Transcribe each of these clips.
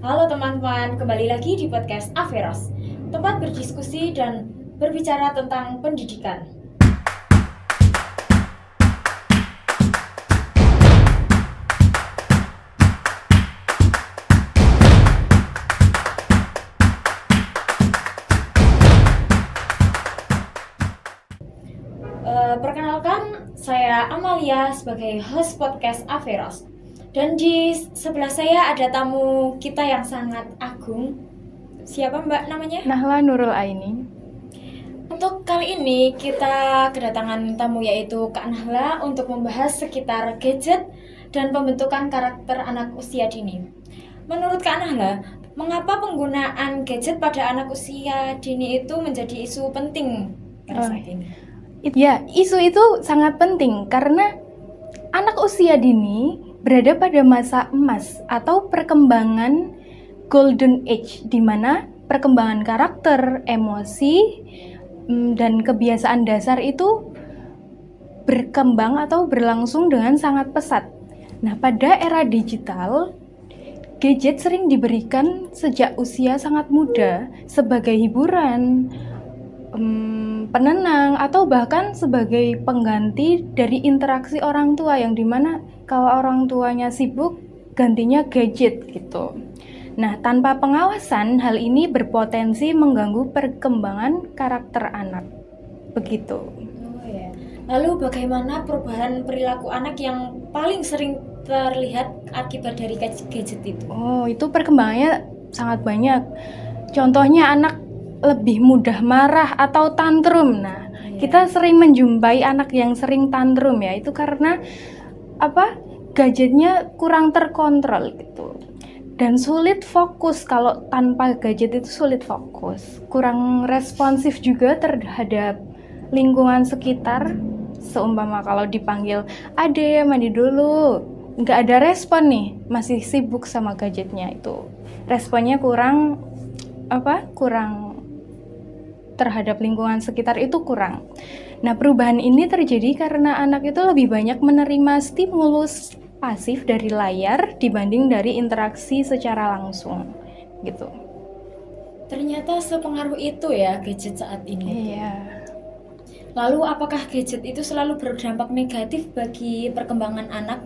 Halo teman-teman, kembali lagi di podcast Averos, tempat berdiskusi dan berbicara tentang pendidikan. Perkenalkan, saya Amalia sebagai host podcast Averos. Dan di sebelah saya ada tamu kita yang sangat agung. Siapa Mbak namanya? Nahla Nurul Aini. Untuk kali ini kita kedatangan tamu yaitu Kak Nahla untuk membahas sekitar gadget dan pembentukan karakter anak usia dini. Menurut Kak Nahla, mengapa penggunaan gadget pada anak usia dini itu menjadi isu penting pada saat ini? Ya, isu itu sangat penting karena anak usia dini berada pada masa emas atau perkembangan golden age, di mana perkembangan karakter, emosi, dan kebiasaan dasar itu berkembang atau berlangsung dengan sangat pesat. Nah, pada era digital, gadget sering diberikan sejak usia sangat muda sebagai hiburan, penenang, atau bahkan sebagai pengganti dari interaksi orang tua, yang dimana kalau orang tuanya sibuk, gantinya gadget gitu. Nah, tanpa pengawasan, hal ini berpotensi mengganggu perkembangan karakter anak. Begitu. Oh ya. Lalu bagaimana perubahan perilaku anak yang paling sering terlihat akibat dari gadget itu? Oh, itu perkembangannya sangat banyak. Contohnya anak lebih mudah marah atau tantrum. Nah, kita sering menjumpai anak yang sering tantrum ya, itu karena gadgetnya kurang terkontrol gitu. Dan sulit fokus, kalau tanpa gadget itu sulit fokus. Kurang responsif juga terhadap lingkungan sekitar. Seumpama kalau dipanggil, "Ade, mandi dulu." Nggak ada respon nih, masih sibuk sama gadgetnya itu. Responnya kurang terhadap lingkungan sekitar itu kurang. Nah, perubahan ini terjadi karena anak itu lebih banyak menerima stimulus pasif dari layar dibanding dari interaksi secara langsung gitu. Ternyata sepengaruh itu ya gadget saat ini. Iya. Lalu apakah gadget itu selalu berdampak negatif bagi perkembangan anak?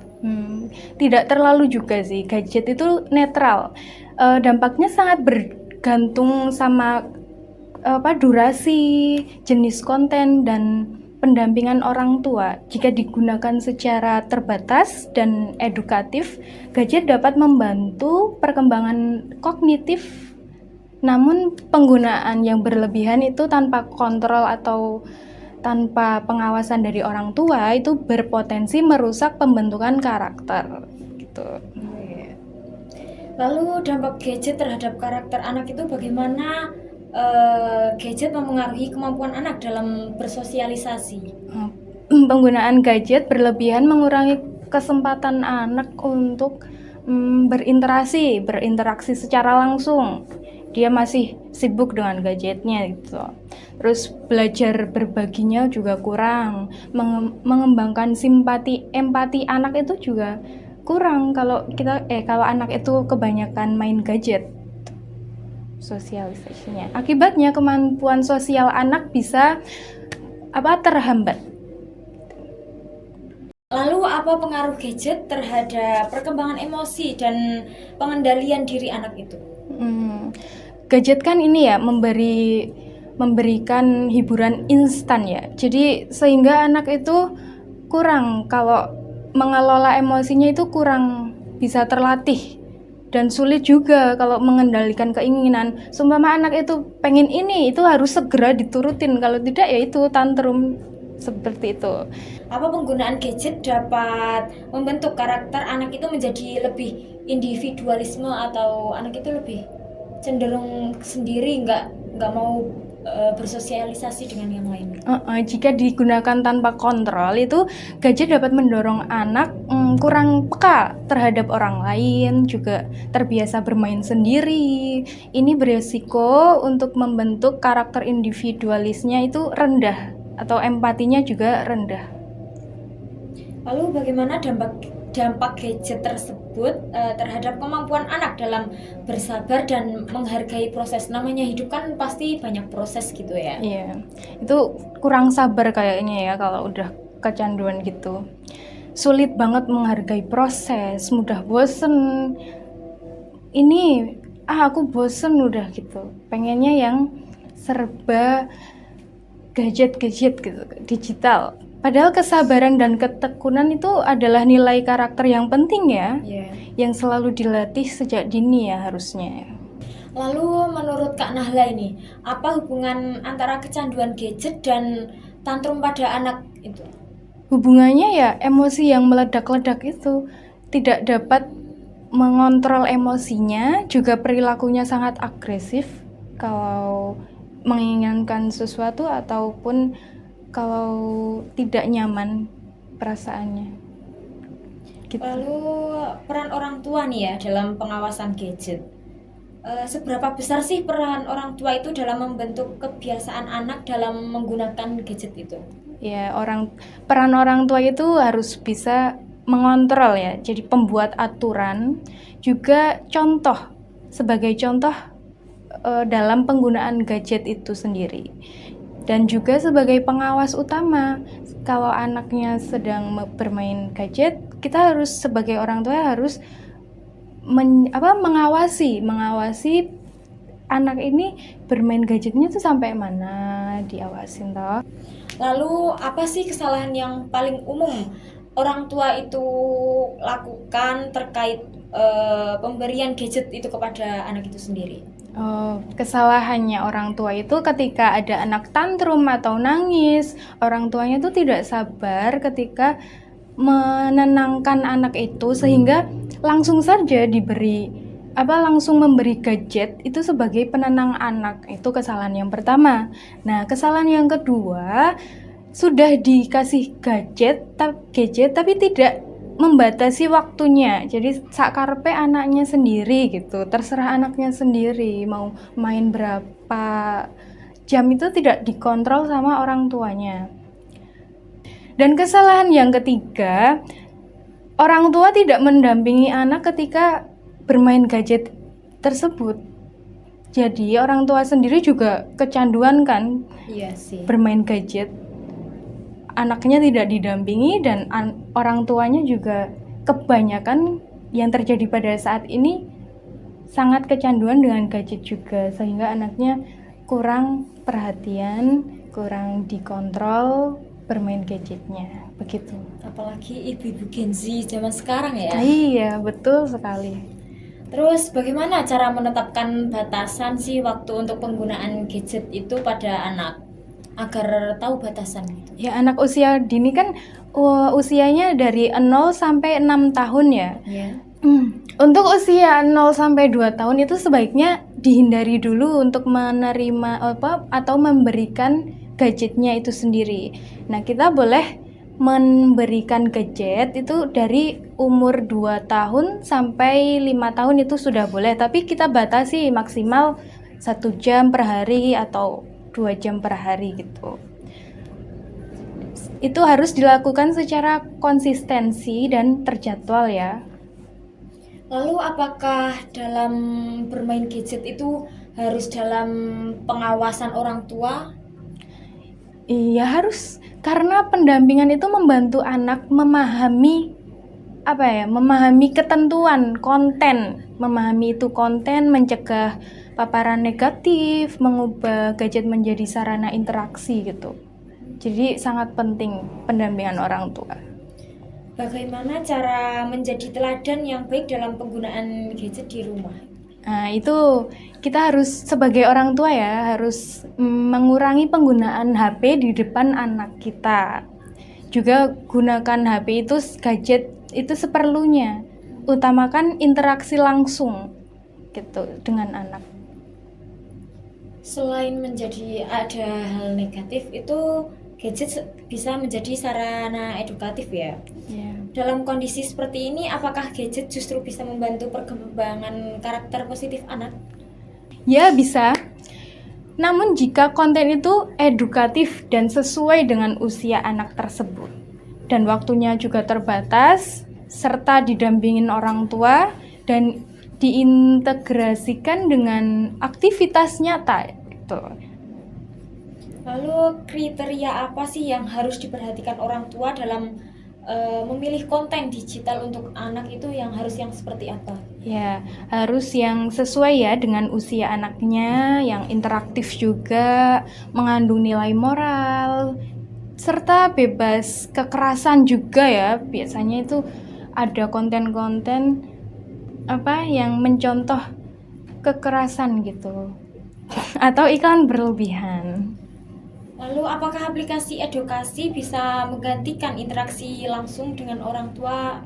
Tidak terlalu juga sih. Gadget itu netral. Dampaknya sangat bergantung sama durasi, jenis konten, dan pendampingan orang tua. Jika digunakan secara terbatas dan edukatif, gadget dapat membantu perkembangan kognitif. Namun penggunaan yang berlebihan itu tanpa kontrol atau tanpa pengawasan dari orang tua itu berpotensi merusak pembentukan karakter gitu. Lalu dampak gadget terhadap karakter anak itu bagaimana? Gadget mempengaruhi kemampuan anak dalam bersosialisasi. Penggunaan gadget berlebihan mengurangi kesempatan anak untuk berinteraksi secara langsung. Dia masih sibuk dengan gadgetnya gitu. Terus belajar berbaginya juga kurang. Mengembangkan simpati, empati anak itu juga kurang kalau anak itu kebanyakan main gadget. Sosialisasinya. Akibatnya kemampuan sosial anak bisa terhambat. Lalu apa pengaruh gadget terhadap perkembangan emosi dan pengendalian diri anak itu? Gadget kan ini ya memberikan hiburan instan ya. Jadi sehingga anak itu kurang, kalau mengelola emosinya itu kurang bisa terlatih. Dan sulit juga kalau mengendalikan keinginan. Seumpama anak itu pengen ini, itu harus segera diturutin. Kalau tidak ya itu tantrum seperti itu. Apa penggunaan gadget dapat membentuk karakter anak itu menjadi lebih individualisme atau anak itu lebih cenderung sendiri, nggak mau bersosialisasi dengan yang lain? Jika digunakan tanpa kontrol, itu gadget dapat mendorong anak kurang peka terhadap orang lain, juga terbiasa bermain sendiri. Ini beresiko untuk membentuk karakter individualisnya itu rendah, atau empatinya juga rendah. Lalu bagaimana dampak dampak gadget tersebut terhadap kemampuan anak dalam bersabar dan menghargai proses. Namanya hidup kan pasti banyak proses gitu ya. Iya, itu kurang sabar kayaknya ya kalau udah kecanduan gitu. Sulit banget menghargai proses, mudah bosen. Ini, aku bosen udah gitu. Pengennya yang serba gadget-gadget gitu, digital. Padahal kesabaran dan ketekunan itu adalah nilai karakter yang penting ya, yang selalu dilatih sejak dini ya harusnya. Lalu menurut Kak Nahla ini, apa hubungan antara kecanduan gadget dan tantrum pada anak itu? Hubungannya ya emosi yang meledak-ledak itu, tidak dapat mengontrol emosinya, juga perilakunya sangat agresif kalau menginginkan sesuatu ataupun kalau tidak nyaman perasaannya. Gitu. Lalu peran orang tua nih ya dalam pengawasan gadget. Seberapa besar sih peran orang tua itu dalam membentuk kebiasaan anak dalam menggunakan gadget itu? Ya, peran orang tua itu harus bisa mengontrol ya. Jadi pembuat aturan, juga sebagai contoh dalam penggunaan gadget itu sendiri. Dan juga sebagai pengawas utama, kalau anaknya sedang bermain gadget, kita harus sebagai orang tua harus mengawasi anak ini bermain gadgetnya tuh sampai mana, diawasin toh. Lalu apa sih kesalahan yang paling umum orang tua itu lakukan terkait pemberian gadget itu kepada anak itu sendiri? Kesalahannya orang tua itu ketika ada anak tantrum atau nangis, orang tuanya itu tidak sabar ketika menenangkan anak itu sehingga langsung saja langsung memberi gadget itu sebagai penenang anak. Itu kesalahan yang pertama. Nah, kesalahan yang kedua, sudah dikasih gadget tapi tidak membatasi waktunya. Jadi sakarpe anaknya sendiri gitu, terserah anaknya sendiri mau main berapa jam, itu tidak dikontrol sama orang tuanya. Dan kesalahan yang ketiga, orang tua tidak mendampingi anak ketika bermain gadget tersebut. Jadi orang tua sendiri juga kecanduan kan. Iya sih. Bermain gadget. Anaknya tidak didampingi dan orang tuanya juga kebanyakan yang terjadi pada saat ini sangat kecanduan dengan gadget juga, sehingga anaknya kurang perhatian, kurang dikontrol bermain gadgetnya, begitu. Apalagi ibu-ibu Gen Z zaman sekarang ya. Iya, betul sekali. Terus bagaimana cara menetapkan batasan sih waktu untuk penggunaan gadget itu pada anak agar tahu batasan gitu? Ya, anak usia dini kan usianya dari 0 sampai 6 tahun ya. Iya. Untuk usia 0 sampai 2 tahun itu sebaiknya dihindari dulu untuk menerima atau memberikan gadgetnya itu sendiri. Nah, kita boleh memberikan gadget itu dari umur 2 tahun sampai 5 tahun itu sudah boleh, tapi kita batasi maksimal 1 jam per hari atau 2 jam per hari gitu. Itu harus dilakukan secara konsistensi dan terjadwal ya. Lalu apakah dalam bermain gadget itu harus dalam pengawasan orang tua? Iya, harus, karena pendampingan itu membantu anak memahami ketentuan konten, memahami itu konten, mencegah paparan negatif, mengubah gadget menjadi sarana interaksi gitu. Jadi sangat penting pendampingan orang tua. Bagaimana cara menjadi teladan yang baik dalam penggunaan gadget di rumah? Nah, itu kita harus sebagai orang tua ya, harus mengurangi penggunaan HP di depan anak kita. Juga gunakan HP itu, gadget itu seperlunya. Utamakan interaksi langsung gitu dengan anak. Selain menjadi ada hal negatif, itu gadget bisa menjadi sarana edukatif ya. Dalam kondisi seperti ini, apakah gadget justru bisa membantu perkembangan karakter positif anak? Ya, bisa. Namun jika konten itu edukatif dan sesuai dengan usia anak tersebut dan waktunya juga terbatas, serta didampingin orang tua dan diintegrasikan dengan aktivitas nyata gitu. Lalu kriteria apa sih yang harus diperhatikan orang tua dalam memilih konten digital untuk anak itu yang seperti apa? Ya, harus yang sesuai ya dengan usia anaknya, yang interaktif juga, mengandung nilai moral, serta bebas kekerasan juga ya. Biasanya itu ada konten-konten yang mencontoh kekerasan gitu. Atau iklan berlebihan. Lalu apakah aplikasi edukasi bisa menggantikan interaksi langsung dengan orang tua?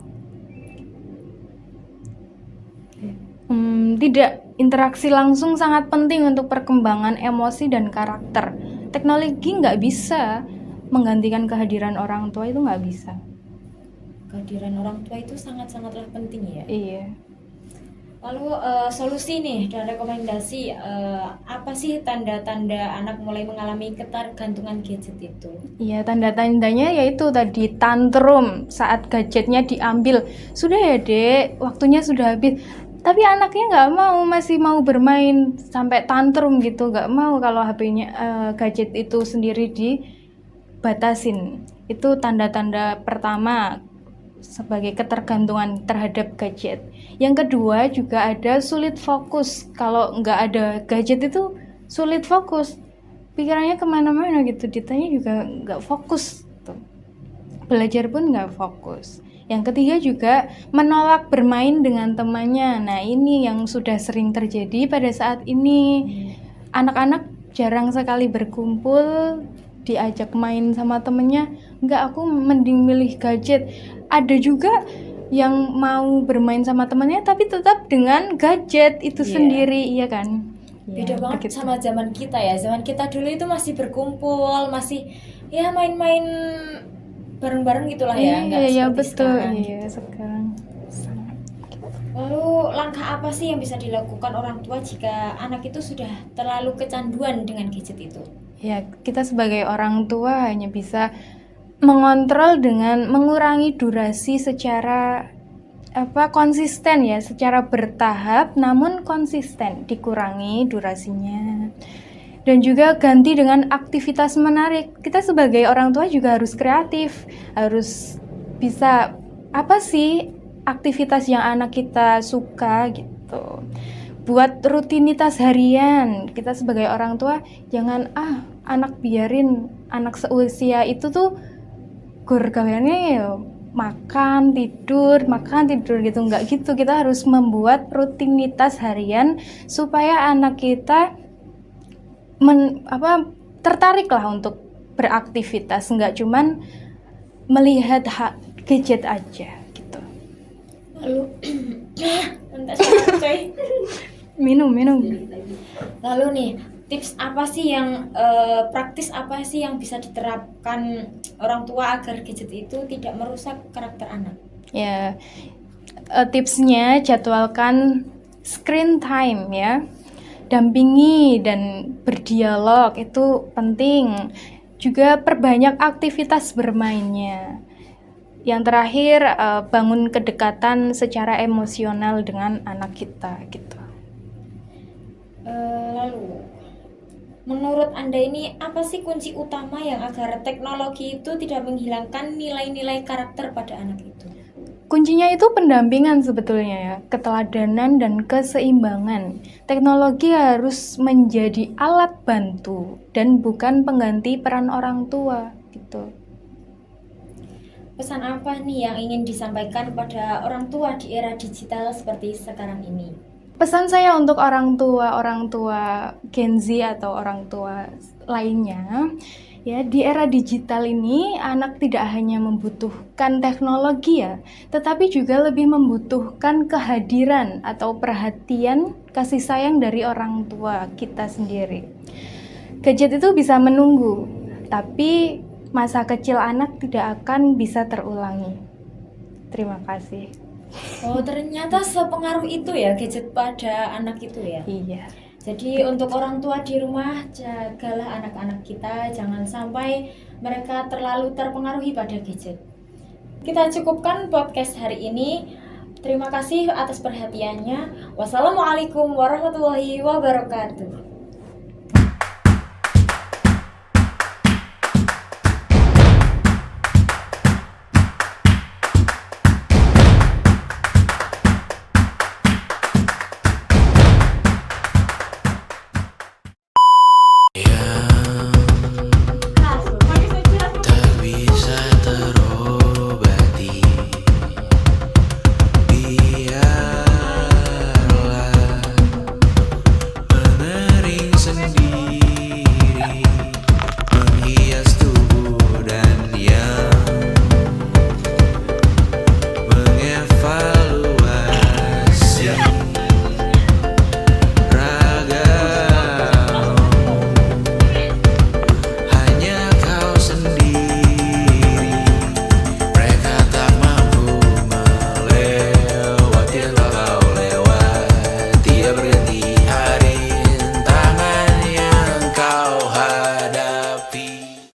Tidak, interaksi langsung sangat penting untuk perkembangan emosi dan karakter. Teknologi nggak bisa menggantikan kehadiran orang tua, itu nggak bisa. Kehadiran orang tua itu sangat-sangatlah penting ya. Iya. Lalu solusi nih dan rekomendasi apa sih tanda-tanda anak mulai mengalami ketergantungan gadget itu? Iya, tanda-tandanya yaitu tadi tantrum saat gadgetnya diambil. Sudah ya dek, waktunya sudah habis. Tapi anaknya nggak mau, masih mau bermain sampai tantrum gitu, nggak mau kalau HP-nya gadget itu sendiri dibatasin. Itu tanda-tanda pertama sebagai ketergantungan terhadap gadget. Yang kedua juga ada sulit fokus. Kalau nggak ada gadget itu sulit fokus, pikirannya kemana-mana gitu, ditanya juga nggak fokus gitu. Belajar pun nggak fokus. Yang ketiga juga menolak bermain dengan temannya. Nah ini yang sudah sering terjadi pada saat ini. Anak-anak jarang sekali berkumpul, diajak main sama temennya, nggak, aku mending milih gadget. Ada juga yang mau bermain sama temannya tapi tetap dengan gadget itu sendiri, iya kan? Beda banget begitu. sama zaman kita ya. Zaman kita dulu itu masih berkumpul, masih ya main-main bareng-bareng gitulah ya, nggak Iya seperti betul, sekarang. iya sekarang. Lalu langkah apa sih yang bisa dilakukan orang tua jika anak itu sudah terlalu kecanduan dengan gadget itu? Ya, kita sebagai orang tua hanya bisa mengontrol dengan mengurangi durasi secara konsisten ya, secara bertahap namun konsisten, dikurangi durasinya. Dan juga ganti dengan aktivitas menarik. Kita sebagai orang tua juga harus kreatif, harus bisa apa sih aktivitas yang anak kita suka gitu. Buat rutinitas harian, kita sebagai orang tua jangan biarin anak seusia itu tuh gaweannya ya makan tidur gitu, nggak gitu. Kita harus membuat rutinitas harian supaya anak kita tertarik lah untuk beraktivitas, nggak cuman melihat gadget aja gitu. Lalu bentar, coy. Minum. Lalu nih, tips apa sih yang praktis apa sih yang bisa diterapkan orang tua agar gadget itu tidak merusak karakter anak? Ya, tipsnya jadwalkan screen time ya. Dampingi dan berdialog itu penting. Juga perbanyak aktivitas bermainnya. Yang terakhir, bangun kedekatan secara emosional dengan anak kita gitu. Lalu, menurut Anda ini apa sih kunci utama yang agar teknologi itu tidak menghilangkan nilai-nilai karakter pada anak itu? Kuncinya itu pendampingan sebetulnya ya, keteladanan dan keseimbangan. Teknologi harus menjadi alat bantu dan bukan pengganti peran orang tua gitu. Pesan apa nih yang ingin disampaikan kepada orang tua di era digital seperti sekarang ini? Pesan saya untuk orang tua Gen Z atau orang tua lainnya, ya, di era digital ini anak tidak hanya membutuhkan teknologi ya, tetapi juga lebih membutuhkan kehadiran atau perhatian, kasih sayang dari orang tua kita sendiri. Gadget itu bisa menunggu, tapi masa kecil anak tidak akan bisa terulangi. Terima kasih. Oh, ternyata sepengaruh itu ya gadget pada anak itu ya? Iya. Jadi untuk orang tua di rumah, jagalah anak-anak kita, jangan sampai mereka terlalu terpengaruhi pada gadget. Kita cukupkan podcast hari ini. Terima kasih atas perhatiannya. Wassalamualaikum warahmatullahi wabarakatuh.